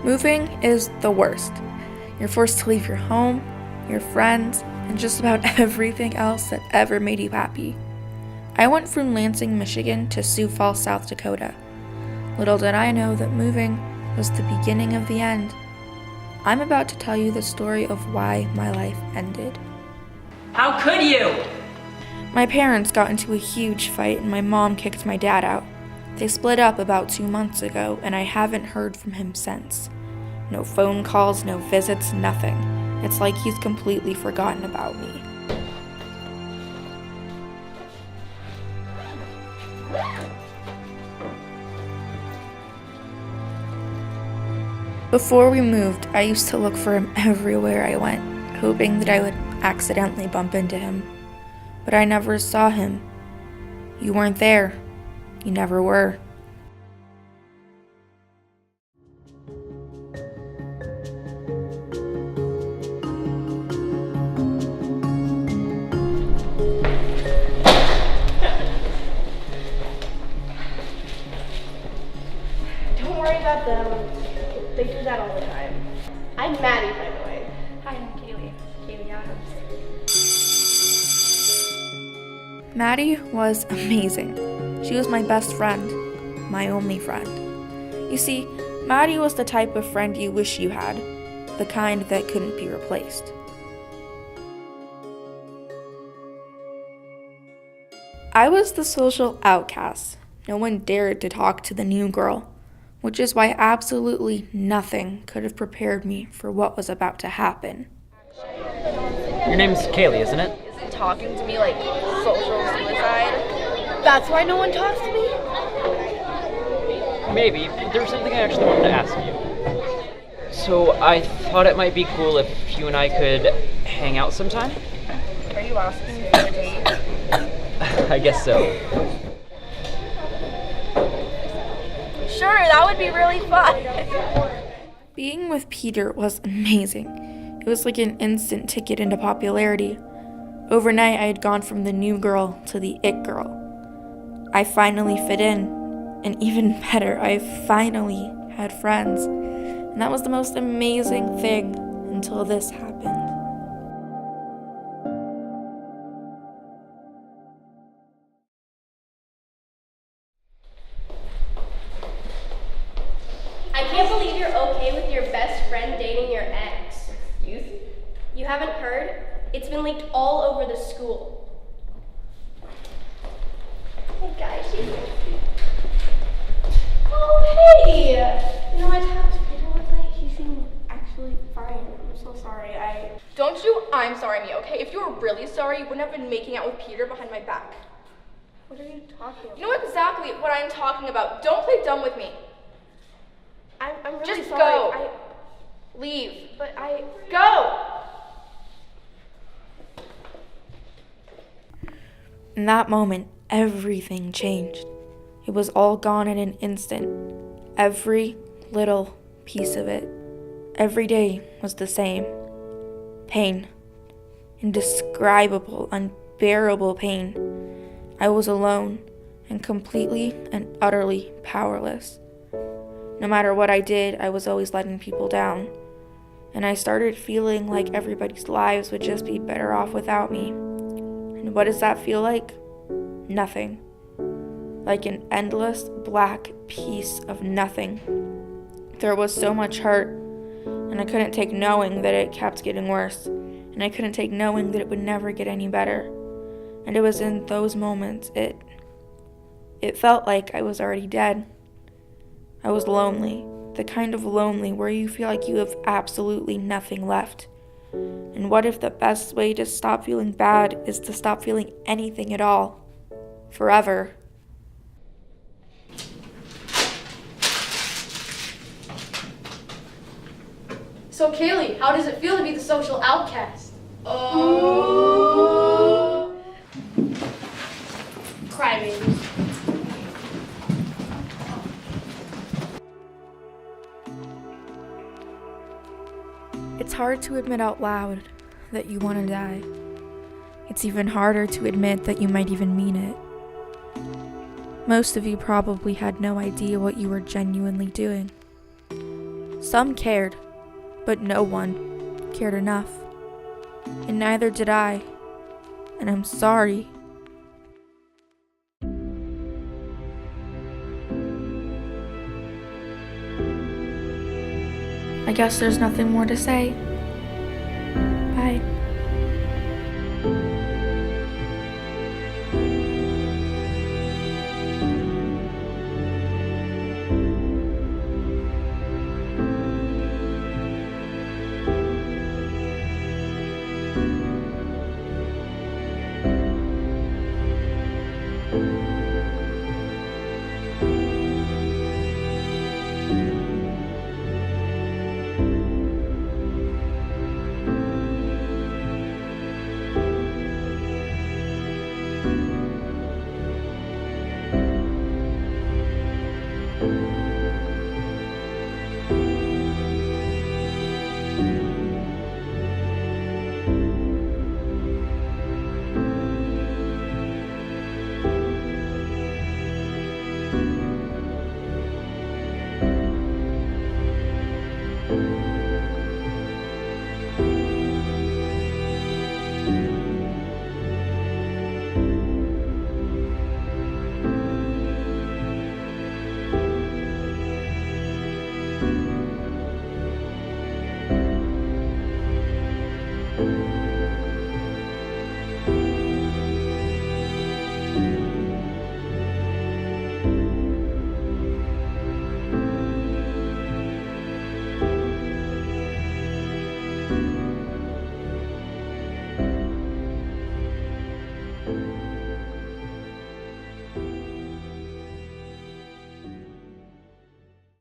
Moving is the worst. You're forced to leave your home, your friends, and just about everything else that ever made you happy. I went from Lansing, Michigan to Sioux Falls, South Dakota. Little did I know that moving was the beginning of the end. I'm about to tell you the story of why my life ended. How could you? My parents got into a huge fight and my mom kicked my dad out. They split up about 2 months ago and I haven't heard from him since. No phone calls, no visits, nothing. It's like he's completely forgotten about me. Before we moved, I used to look for him everywhere I went, hoping that I would accidentally bump into him. But I never saw him. You weren't there. You never were. Don't worry about them. They do that all the time. I'm Maddie, by the way. Hi, I'm Kaylee. Kaylee Adams. Maddie was amazing. She was my best friend, my only friend. You see, Maddie was the type of friend you wish you had, the kind that couldn't be replaced. I was the social outcast. No one dared to talk to the new girl, which is why absolutely nothing could have prepared me for what was about to happen. Your name's Kaylee, isn't it? Isn't talking to me like social suicide? That's why no one talks to me? Maybe. There's something I actually wanted to ask you. So I thought it might be cool if you and I could hang out sometime? Are you asking me for a date? I guess so. Sure, that would be really fun. Being with Peter was amazing. It was like an instant ticket into popularity. Overnight, I had gone from the new girl to the it girl. I finally fit in, and even better, I finally had friends. And that was the most amazing thing until this happened. I can't believe you're okay with your best friend dating your ex. You haven't heard? It's been leaked all over the school. Hey guys, oh hey! You know, I talked to Peter last night. He seemed actually fine. I'm so sorry. Don't you I'm sorry me, okay? If you were really sorry, you wouldn't have been making out with Peter behind my back. What are you talking about? You know exactly what I'm talking about. Don't play dumb with me. I'm really Just sorry. go. Leave. But Go! In that moment, everything changed. It was all gone in an instant. Every little piece of it. Every day was the same. Pain. Indescribable, unbearable pain. I was alone and completely and utterly powerless. No matter what I did, I was always letting people down. And I started feeling like everybody's lives would just be better off without me. And what does that feel like? Nothing. Like an endless black piece of nothing. There was so much hurt, and I couldn't take knowing that it kept getting worse, and I couldn't take knowing that it would never get any better. And it was in those moments it felt like I was already dead. I was lonely, the kind of lonely where you feel like you have absolutely nothing left. And what if the best way to stop feeling bad is to stop feeling anything at all? Forever. So Kaylee, how does it feel to be the social outcast? Crybabies. It's hard to admit out loud that you want to die. It's even harder to admit that you might even mean it. Most of you probably had no idea what you were genuinely doing. Some cared, but no one cared enough. And neither did I. And I'm sorry. I guess there's nothing more to say. Bye.